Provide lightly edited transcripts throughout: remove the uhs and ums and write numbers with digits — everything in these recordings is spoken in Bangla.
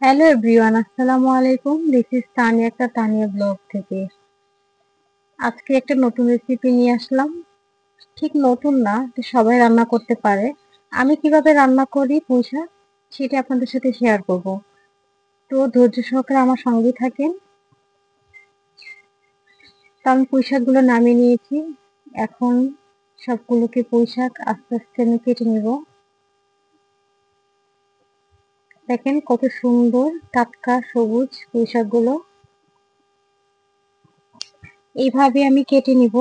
হ্যালো এভরিওয়ান, আসসালামু আলাইকুম। দিস ইজ তানিয়া, একটা তানিয়া ব্লগ থেকে। আজকে একটা নতুন রেসিপি নিয়ে আসলাম। ঠিক নতুন না, এটা সবাই রান্না করতে পারে। আমি কিভাবে রান্না করি পুঁই শাক, সেটা আপনাদের সাথে শেয়ার করব। তো ধৈর্য সহকারে আমার সঙ্গেই থাকেন। তো আমি পুঁই শাকগুলো নামিয়ে নিয়েছি। এখন সবগুলোকে পুঁই শাক আস্তে আস্তে আমি কেটে নেব। দেখেন কত সুন্দর টাটকা সবুজ পুঁই শাকগুলো। এইভাবে আমি কেটে নিব,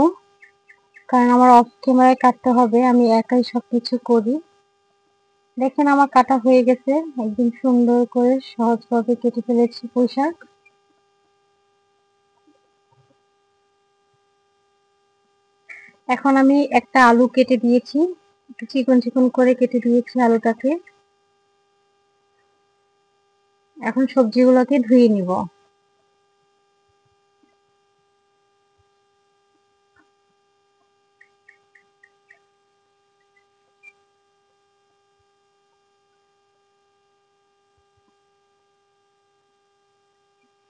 কারণ আমার অফ ক্যামেরায় কাটতে হবে, আমি একাই সবকিছু করি। দেখেন আমার কাটা হয়ে গেছে, একদম সুন্দর করে সহজভাবে কেটে ফেলেছি পুঁই শাক। এখন আমি একটা আলু কেটে দিয়েছি, একটু চিকন চিকন করে কেটে দিয়েছি আলুটাকে। এখন সবজিগুলোকে ধুয়ে নিব।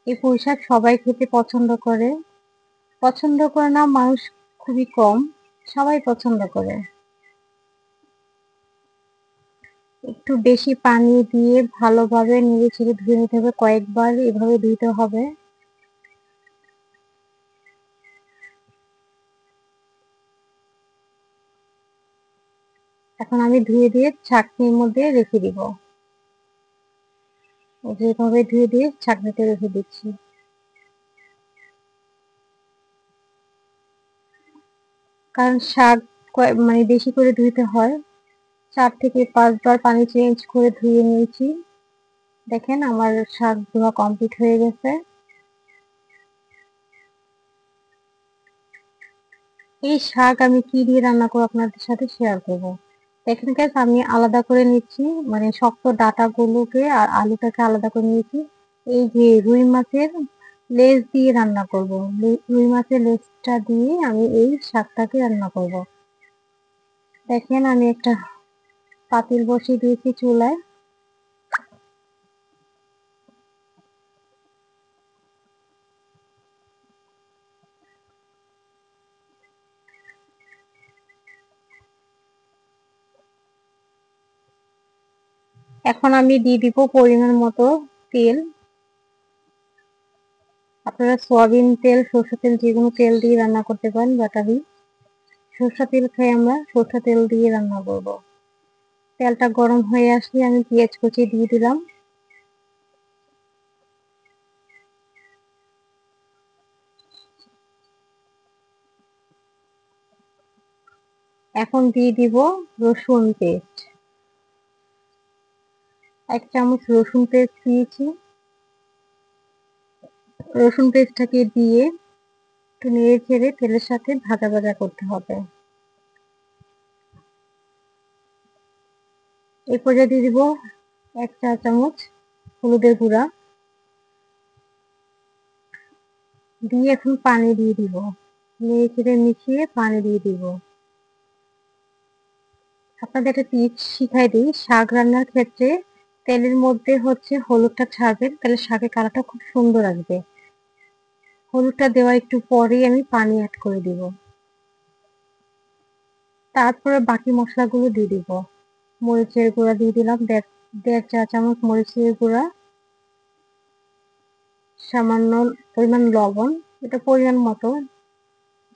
এই পুঁই শাক সবাই খেতে পছন্দ করে না মানুষ খুবই কম, সবাই পছন্দ করে। একটু বেশি পানি দিয়ে ভালোভাবে নেড়ে চেড়ে ধুয়ে নিতে হবে, কয়েকবার এভাবে ধুইতে হবে। এখন আমি ধুয়ে দিয়ে ছাঁকনির মধ্যে রেখে দিব। যেভাবে ধুয়ে দিয়ে ছাঁকনিতে রেখে দিচ্ছি। কারণ শাক মানে বেশি করে ধুইতে হয়, 4 থেকে 5 বার পানি চেঞ্জ করে ধুয়ে নিয়েছি। দেখেন আমার শাক ধোয়া কমপ্লিট হয়ে গেছে। এই শাক আমি কি দিয়ে রান্না করবো আপনাদের সাথে শেয়ার করব। দেখেন গাইস, আমি আলাদা করে নিচ্ছি, মানে শক্ত ডাঁটাগুলোকে আর আলুটাকে আলাদা করে নিয়েছি। এই যে রুই মাছের লেজ দিয়ে রান্না করব। রুই মাছের লেজটা দিয়ে আমি এই শাকটাকে রান্না করব। দেখেন আমি একটা পাতিল বসিয়ে দিয়েছি চুলায়। এখন আমি দিয়ে দিব পরিমাণ মতো তেল। আপনারা সয়াবিন তেল, সরষের তেল, যে কোনো তেল দিয়ে রান্না করতে পারেন, বাট আমি সরষের তেল খাই, আমরা সরষের তেল দিয়ে রান্না করব। তেলটা গরম হয়ে আসলে আমি পেঁয়াজ কুচি দিয়ে দিলাম। এখন দিয়ে দিব রসুন পেস্ট। 1 চামচ রসুন পেস্ট দিয়েছি। রসুন পেস্টটাকে দিয়ে একটু নেড়ে ছেড়ে তেলের সাথে ভাজা ভাজা করতে হবে। এই পর্যায়ে দিয়ে দিব 1 চা চামচ হলুদের গুঁড়া, দিয়ে এখন পানি দিয়ে দিব। নেড়ে চেড়ে মিশিয়ে পানি দিয়ে দিব। আপনাদের একটা টিপস শিখাই দিই, শাক রান্নার ক্ষেত্রে তেলের মধ্যে হলুদটা ছাড়বেন, তাহলে শাকের কালারটা খুব সুন্দর আসবে। হলুদটা দেওয়া একটু পরেই আমি পানি অ্যাড করে দিব। তারপরে বাকি মশলাগুলো দিয়ে দিব। মরিচের গুঁড়া দিয়ে দিলাম, দেড় চা চামচ মরিচের গুঁড়া, সামান্য পরিমাণ লবণ, এটা পরিমাণ মতো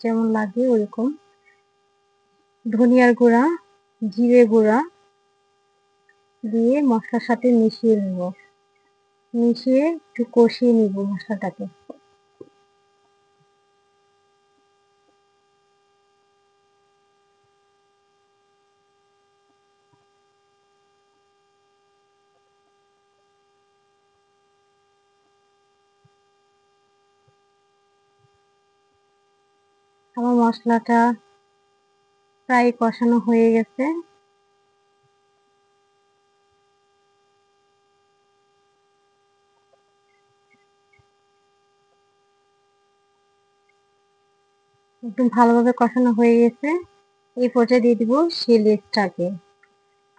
যেমন লাগে ওইরকম। ধনিয়ার গুঁড়া, জিরে গুঁড়া দিয়ে মশলার সাথে মিশিয়ে নেব। মিশিয়ে একটু কষিয়ে নিব মশলাটাকে। আমার মশলাটা প্রায় কষানো হয়ে গেছে। একদম ভালোভাবে কষানো হয়ে গেছে। এই পর্যায়ে দিয়ে দিব সেই লেজটাকে।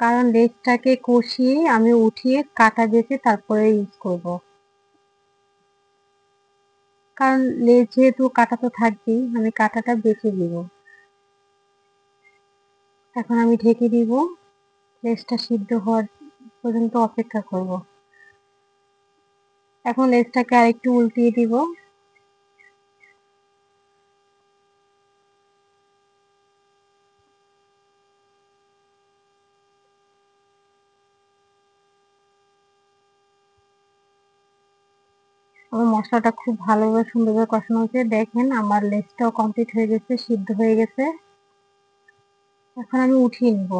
কারণ লেজটাকে কষিয়ে আমি উঠিয়ে কাটা বেছে তারপরে ইউজ করব। কারণ লেজ যেহেতু কাটা তো থাকবেই, আমি কাটাটা বেছে দিব। এখন আমি ঢেকে দিব, লেজটা সিদ্ধ হওয়ার পর্যন্ত অপেক্ষা করব। এখন লেজটাকে আরেকটু উল্টিয়ে দিব। আমার মশলাটা খুব ভালোভাবে সুন্দরভাবে কষানো হয়েছে। দেখেন আমার লেজটাও কমপ্লিট হয়ে গেছে, সিদ্ধ হয়ে গেছে। এখন আমি উঠিয়ে নিব।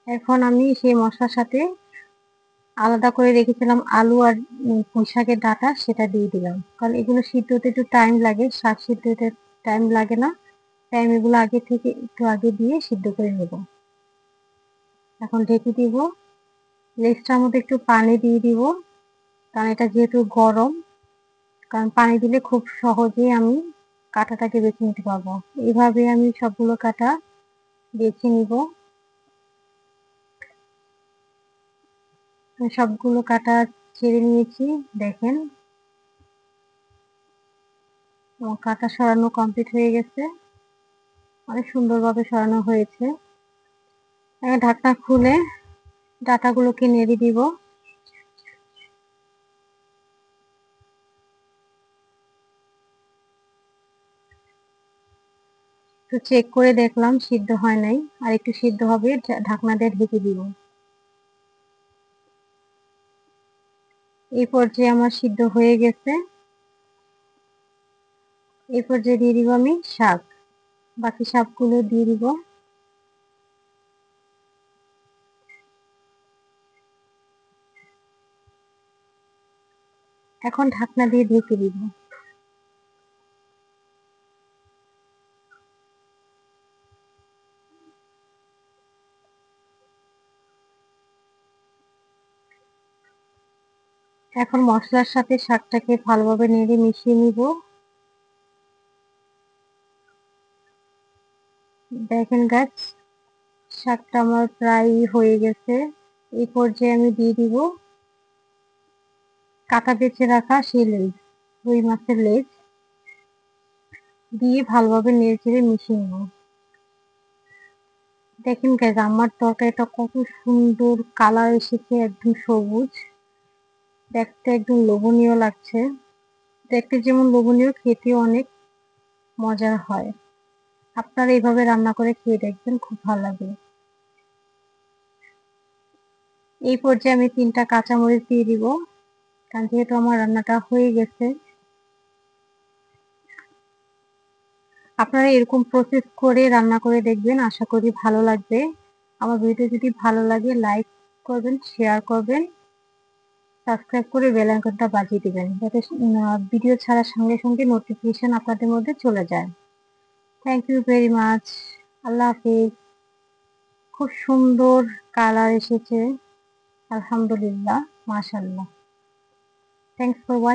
এখন আমি সেই মশলার সাথে আলাদা করে রেখেছিলাম আলু আর পুঁই শাকের ডাঁটা, সেটা দিয়ে দিলাম। কারণ এগুলো সিদ্ধ হতে একটু টাইম লাগে, শাক সিদ্ধ হতে টাইম লাগে না, তাই আমি এগুলো আগে থেকে একটু আগে দিয়ে সিদ্ধ করে নেব। এখন ঢেকে দিব। লেজটার মধ্যে একটু পানি দিয়ে দিব, কারণ এটা যেহেতু গরম, কারণ পানি দিলে খুব সহজেই আমি কাঁটাটাকে বেছে নিতে পারবো। এইভাবে আমি সবগুলো কাঁটা বেছে নিব। সবগুলো কাঁটা ছেড়ে নিয়েছি। দেখেন আমার কাঁটা সরানো কমপ্লিট হয়ে গেছে, অনেক সুন্দরভাবে সরানো হয়েছে। ঢাকনা খুলে ডাঁটাগুলোকে নেড়ে দিব। তো চেক করে দেখলাম সিদ্ধ হয় নাই, আর একটু সিদ্ধ হবে, ঢাকনা দিয়ে ঢেকে দিব। এই পর্যায়ে আমার সিদ্ধ হয়ে গেছে। এই পর্যায়ে দিয়ে দিব আমি শাক, বাকি শাকগুলো দিয়ে দিব। এখন ঢাকনা দিয়ে ঢেকে দিব। এখন মশলার সাথে শাকটাকে ভালোভাবে নেড়ে মিশিয়ে নিব। দেখেন গাছ, শাকটা আমার প্রায় হয়ে গেছে। এই পর্যায়ে আমি দিয়ে দিব কাটা বেছে রাখা সেই লেজ, রুই মাছের লেজ দিয়ে ভালোভাবে নেড়ে চেড়ে মিশিয়ে নেব। দেখেন গাইস, আমার তরকারিটা কত সুন্দর কালার এসেছে, একদম সবুজ, দেখতে একদম লোভনীয় লাগছে। দেখতে যেমন লোভনীয়, খেতেও অনেক মজার হয়। আপনারা এইভাবে রান্না করে খেয়ে দেখবেন, খুব ভালো লাগবে। এই পর্যায়ে আমি 3টা কাঁচামরিচ দিয়ে দিব, কারণ যেহেতু আমার রান্নাটা হয়ে গেছে। আপনারা এরকম প্রসেস করে রান্না করে দেখবেন, আশা করি ভালো লাগবে। আমার ভিডিও যদি ভালো লাগে লাইক করবেন, শেয়ার করবেন, সাবস্ক্রাইব করে বেল আইকনটা বাজিয়ে দিবেন, যাতে ভিডিও ছাড়ার সঙ্গে সঙ্গে নোটিফিকেশন আপনাদের মধ্যে চলে যায়। Thank you very much. আল্লাহ হাফিজ। খুব সুন্দর কালার এসেছে, আলহামদুলিল্লাহ, মাশাআল্লাহ। Thanks for watching.